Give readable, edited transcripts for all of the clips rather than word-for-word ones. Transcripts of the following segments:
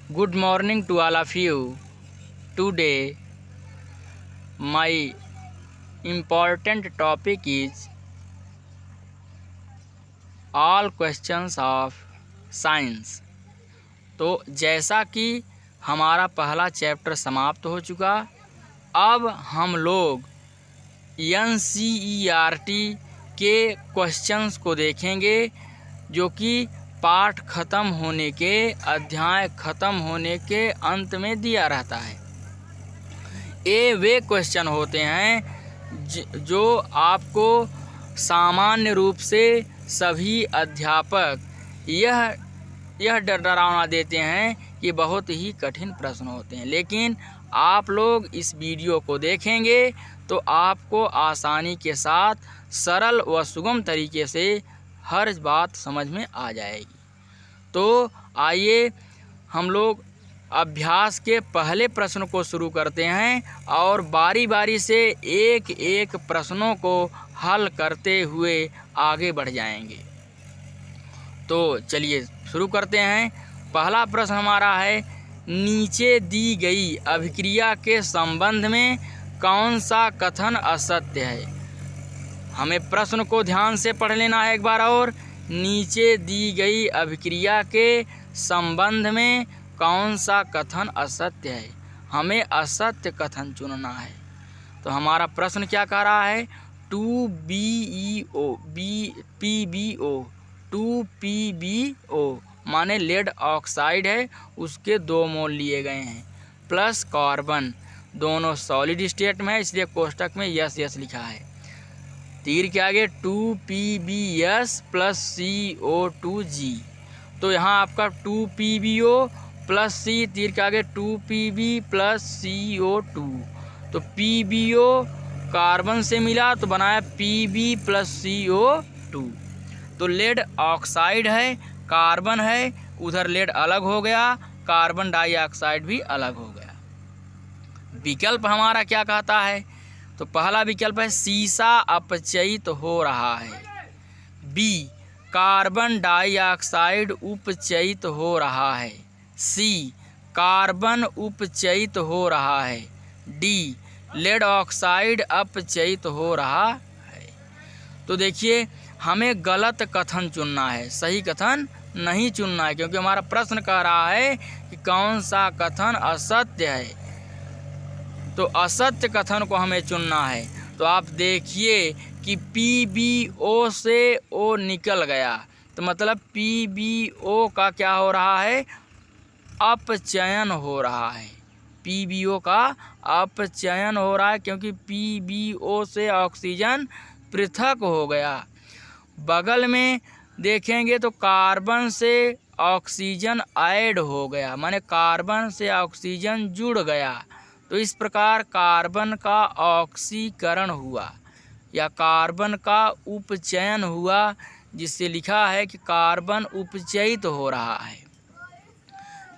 Good morning to all of you. Today, my important topic is all questions of science. तो जैसा कि हमारा पहला चैप्टर समाप्त हो चुका, अब हम लोग NCERT के क्वेश्चंस को देखेंगे, जो कि पाठ ख़त्म होने के, अध्याय ख़त्म होने के अंत में दिया रहता है। ये वे क्वेश्चन होते हैं जो आपको सामान्य रूप से सभी अध्यापक यह डरावना देते हैं कि बहुत ही कठिन प्रश्न होते हैं, लेकिन आप लोग इस वीडियो को देखेंगे तो आपको आसानी के साथ सरल व सुगम तरीके से हर बात समझ में आ जाएगी। तो आइए हम लोग अभ्यास के पहले प्रश्न को शुरू करते हैं और बारी बारी से एक एक प्रश्नों को हल करते हुए आगे बढ़ जाएंगे। तो चलिए शुरू करते हैं। पहला प्रश्न हमारा है, नीचे दी गई अभिक्रिया के संबंध में कौन सा कथन असत्य है। हमें प्रश्न को ध्यान से पढ़ लेना है एक बार और। नीचे दी गई अभिक्रिया के संबंध में कौन सा कथन असत्य है। हमें असत्य कथन चुनना है। तो हमारा प्रश्न क्या कह रहा है, 2PbO माने लेड ऑक्साइड है, उसके 2 मोल लिए गए हैं, प्लस कार्बन, दोनों सॉलिड स्टेट में है, इसलिए कोष्टक में यस लिखा है। तीर के आगे 2PbS प्लस CO2G। तो यहाँ आपका 2PbO प्लस C, तीर के आगे 2Pb प्लस CO2। तो PbO कार्बन से मिला तो बनाया Pb प्लस CO2। तो लेड ऑक्साइड है, कार्बन है, उधर लेड अलग हो गया, कार्बन डाइऑक्साइड भी अलग हो गया। विकल्प हमारा क्या कहता है, तो पहला विकल्प है सीसा अपचयित हो रहा है। बी, कार्बन डाइऑक्साइड उपचयित हो रहा है। सी, कार्बन उपचयित हो रहा है। डी, लेड ऑक्साइड अपचयित हो रहा है। तो देखिए हमें गलत कथन चुनना है, सही कथन नहीं चुनना है, क्योंकि हमारा प्रश्न कह रहा है कि कौन सा कथन असत्य है। तो असत्य कथन को हमें चुनना है। तो आप देखिए कि PbO से O निकल गया, तो मतलब PbO का क्या हो रहा है, अपचयन हो रहा है। PbO का अपचयन हो रहा है, क्योंकि PbO से ऑक्सीजन पृथक हो गया। बगल में देखेंगे तो कार्बन से ऑक्सीजन ऐड हो गया, माने कार्बन से ऑक्सीजन जुड़ गया। तो इस प्रकार कार्बन का ऑक्सीकरण हुआ या कार्बन का उपचयन हुआ, जिससे लिखा है कि कार्बन उपचयित हो रहा है।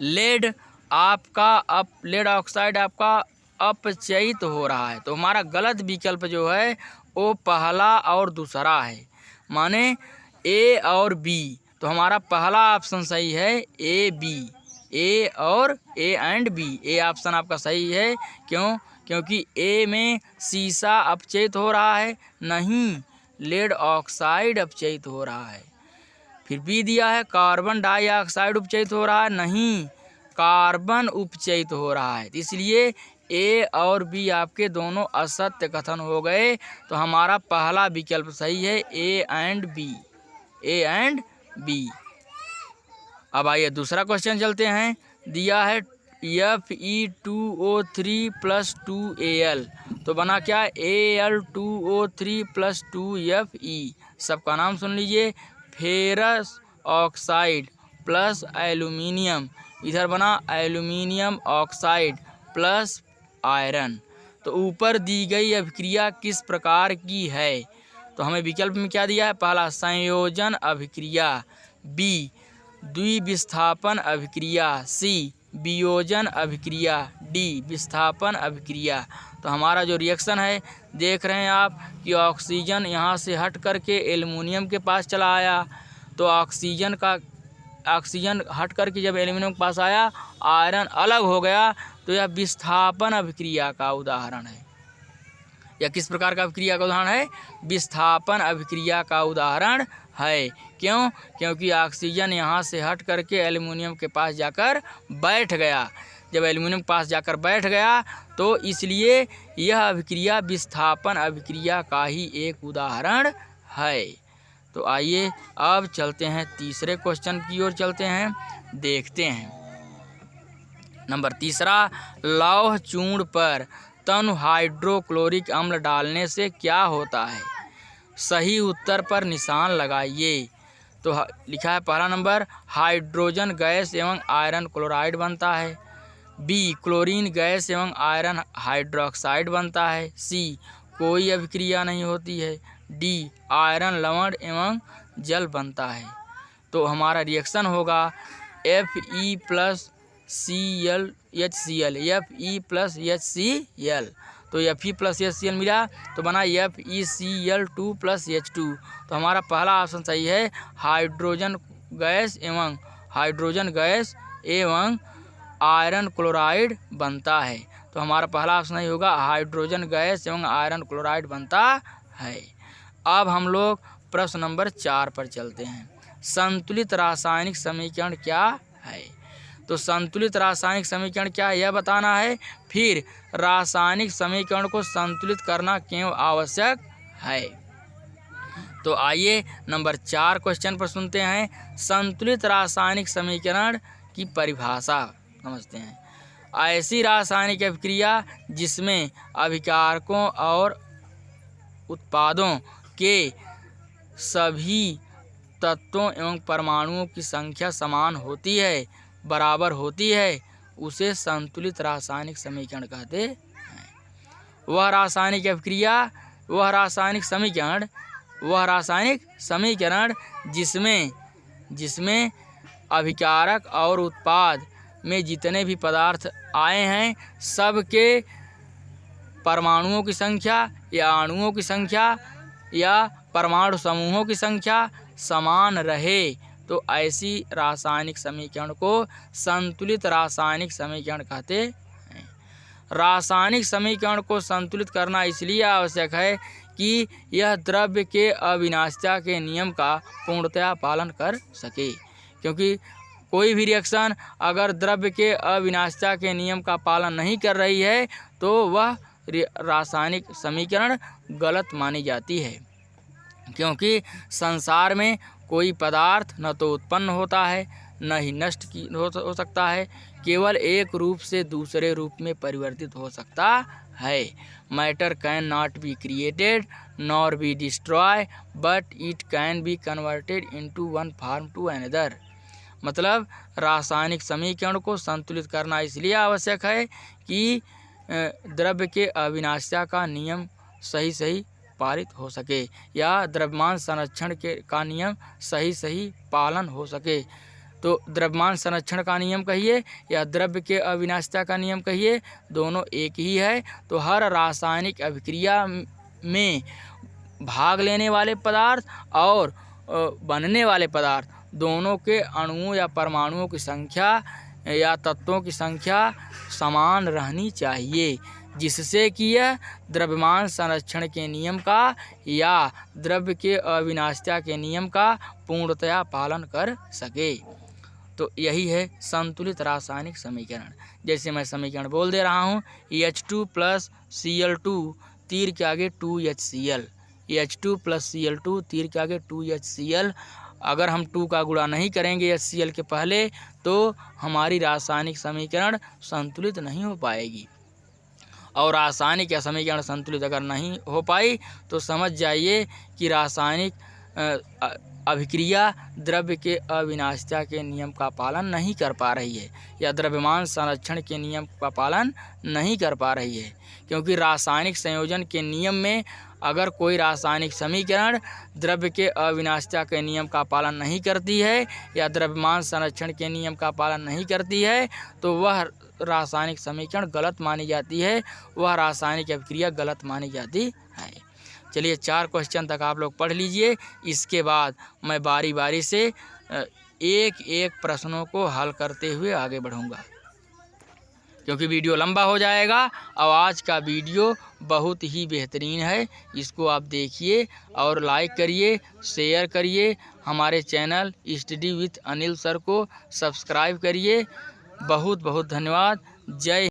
लेड ऑक्साइड आपका अपचयित हो रहा है। तो हमारा गलत विकल्प जो है वो पहला और दूसरा है, माने ए और बी। तो हमारा पहला ऑप्शन सही है ए और A and B. A option आपका सही है। क्योंकि ए में सीसा अपचयित हो रहा है, नहीं लेड ऑक्साइड अपचयित हो रहा है। फिर बी दिया है कार्बन डाइऑक्साइड उपचयित हो रहा है, नहीं कार्बन उपचयित हो रहा है। इसलिए ए और बी आपके दोनों असत्य कथन हो गए। तो हमारा पहला विकल्प सही है, ए एंड बी। अब आइए दूसरा क्वेश्चन चलते हैं। दिया है Fe2O3 प्लस 2Al, तो बना क्या, Al2O3 प्लस 2Fe। सबका नाम सुन लीजिए, फेरस ऑक्साइड प्लस एल्यूमिनियम, इधर बना एल्यूमिनियम ऑक्साइड प्लस आयरन। तो ऊपर दी गई अभिक्रिया किस प्रकार की है। तो हमें विकल्प में क्या दिया है, पहला संयोजन अभिक्रिया, बी द्विविस्थापन अभिक्रिया, सी वियोजन अभिक्रिया, डी विस्थापन अभिक्रिया। तो हमारा जो रिएक्शन है देख रहे हैं आप कि ऑक्सीजन यहाँ से हट करके एल्युमिनियम के पास चला आया, तो ऑक्सीजन का ऑक्सीजन हट करके जब एल्युमिनियम के पास आया, आयरन अलग हो गया, तो यह विस्थापन अभिक्रिया का उदाहरण है। यह किस प्रकार का अभिक्रिया का उदाहरण है? विस्थापन अभिक्रिया का उदाहरण है। क्यों? क्योंकि ऑक्सीजन यहाँ से हट करके एल्युमिनियम के पास जाकर बैठ गया। जब एल्युमिनियम के पास जाकर बैठ गया तो इसलिए यह अभिक्रिया विस्थापन अभिक्रिया का ही एक उदाहरण है। तो आइए अब चलते हैं तीसरे क्वेश्चन की ओर चलते हैं, देखते हैं। नंबर तीसरा, लौह चूर्ण पर तनु हाइड्रोक्लोरिक अम्ल डालने से क्या होता है? सही उत्तर पर निशान लगाइए। तो लिखा है पहला नंबर, हाइड्रोजन गैस एवं आयरन क्लोराइड बनता है। बी, क्लोरीन गैस एवं आयरन हाइड्रोक्साइड बनता है। सी, कोई अभिक्रिया नहीं होती है। डी, आयरन लवण एवं जल बनता है। तो हमारा रिएक्शन होगा Fe plus Cl HCl, Fe plus HCl। तो Fe प्लस HCl मिला तो बना FeCl2 प्लस H2। तो हमारा पहला ऑप्शन सही है, हाइड्रोजन गैस एवं आयरन क्लोराइड बनता है। तो हमारा पहला ऑप्शन नहीं होगा, हाइड्रोजन गैस एवं आयरन क्लोराइड बनता है। अब हम लोग प्रश्न नंबर 4 पर चलते हैं। संतुलित रासायनिक समीकरण क्या है? तो संतुलित रासायनिक समीकरण क्या है यह बताना है, फिर रासायनिक समीकरण को संतुलित करना क्यों आवश्यक है। तो आइए नंबर 4 क्वेश्चन पर सुनते हैं। संतुलित रासायनिक समीकरण की परिभाषा समझते हैं। ऐसी रासायनिक अभिक्रिया जिसमें अभिकारकों और उत्पादों के सभी तत्वों एवं परमाणुओं की संख्या समान होती है, बराबर होती है, उसे संतुलित रासायनिक समीकरण कहते हैं। वह रासायनिक अभिक्रिया, वह रासायनिक समीकरण जिसमें अभिकारक और उत्पाद में जितने भी पदार्थ आए हैं, सबके परमाणुओं की संख्या या अणुओं की संख्या या परमाणु समूहों की संख्या समान रहे, तो ऐसी रासायनिक समीकरण को संतुलित रासायनिक समीकरण कहते हैं। रासायनिक समीकरण को संतुलित करना इसलिए आवश्यक है कि यह द्रव्य के अविनाशिता के नियम का पूर्णतया पालन कर सके। क्योंकि कोई भी रिएक्शन अगर द्रव्य के अविनाशिता के नियम का पालन नहीं कर रही है तो वह रासायनिक समीकरण गलत मानी जाती है। क्योंकि संसार में कोई पदार्थ न तो उत्पन्न होता है न ही नष्ट हो सकता है, केवल एक रूप से दूसरे रूप में परिवर्तित हो सकता है। Matter can not be created nor be destroy but it can be converted into one form to another. मतलब रासायनिक समीकरण को संतुलित करना इसलिए आवश्यक है कि द्रव्य के अविनाशिता का नियम सही पालित हो सके या द्रव्यमान संरक्षण का नियम सही पालन हो सके। तो द्रव्यमान संरक्षण का नियम कहिए या द्रव्य के अविनाशिता का नियम कहिए, दोनों एक ही है। तो हर रासायनिक अभिक्रिया में भाग लेने वाले पदार्थ और बनने वाले पदार्थ दोनों के अणुओं या परमाणुओं की संख्या या तत्वों की संख्या समान रहनी चाहिए, जिससे कि यह द्रव्यमान संरक्षण के नियम का या द्रव्य के अविनाशिता के नियम का पूर्णतया पालन कर सके। तो यही है संतुलित रासायनिक समीकरण। जैसे मैं समीकरण बोल दे रहा हूँ, H2 प्लस Cl2 तीर के आगे 2HCl, H2 प्लस Cl2 तीर के आगे 2HCl। अगर हम 2 का गुणा नहीं करेंगे HCl के पहले तो हमारी रासायनिक समीकरण संतुलित नहीं हो पाएगी। और रासायनिक या समीकरण संतुलित अगर नहीं हो पाई तो समझ जाइए कि रासायनिक अभिक्रिया द्रव्य के अविनाशिता के नियम का पालन नहीं कर पा रही है या द्रव्यमान संरक्षण के नियम का पालन नहीं कर पा रही है। क्योंकि रासायनिक संयोजन के नियम में अगर कोई रासायनिक समीकरण द्रव्य के अविनाशिता के नियम का पालन नहीं करती है या द्रव्यमान संरक्षण के नियम का पालन नहीं करती है तो वह रासायनिक समीकरण गलत मानी जाती है, वह रासायनिक अभिक्रिया गलत मानी जाती है। चलिए 4 क्वेश्चन तक आप लोग पढ़ लीजिए, इसके बाद मैं बारी बारी से एक एक प्रश्नों को हल करते हुए आगे बढ़ूँगा, क्योंकि वीडियो लंबा हो जाएगा। और आज का वीडियो बहुत ही बेहतरीन है, इसको आप देखिए और लाइक करिए, शेयर करिए, हमारे channel study with Anil sir को सब्सक्राइब करिए। बहुत बहुत धन्यवाद। जय